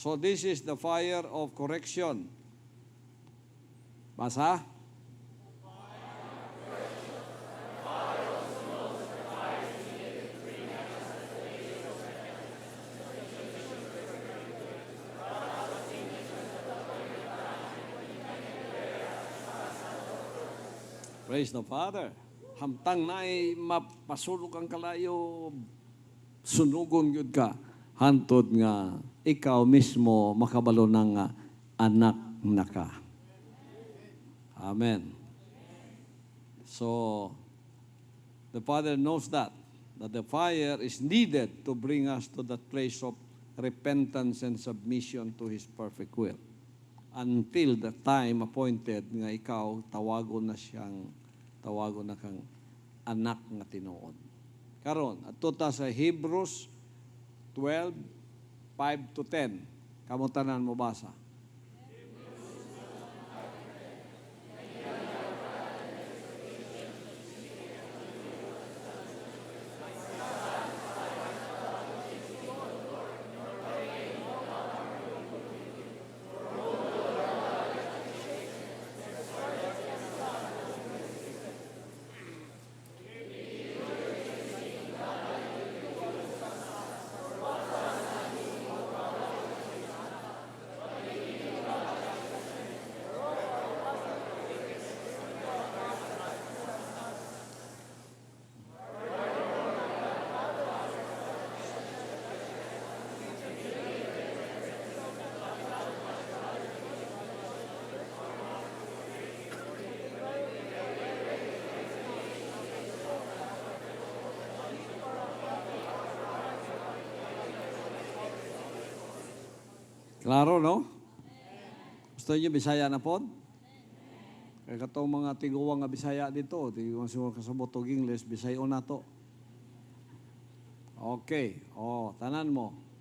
So this is the fire of correction. Basa? Praise the Father. Hamtang na ay mapasulok ang kalayo, sunugon yun ka, hantod nga ikaw mismo makabalo ng anak na ka. Amen. So, the Father knows that the fire is needed to bring us to that place of repentance and submission to His perfect will. Until the time appointed nga ikaw, tawagon na kang anak nga tinuod. Karon, ato ta sa Hebrews 12:5-10. Kamo tanan mo basa. Klaro, no? Gusto niyo Bisaya na po? Kaya katong mga tiguwang nga Bisaya dito, tiguwang siguro kasabot og English, Bisayo na to. Okay. Tanan mo.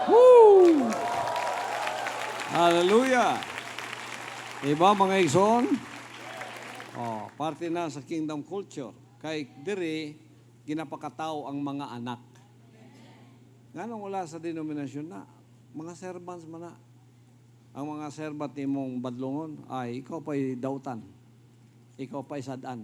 Woo! Hallelujah! Diba mga igsoon? Parte na sa kingdom culture. Kay diri, ginapakatao ang mga anak. Nganong wala sa denominasyon na? Mga servants man na. Ang mga servant imong badlongon, ay ikaw pa'y dautan. Ikaw pa'y sadan.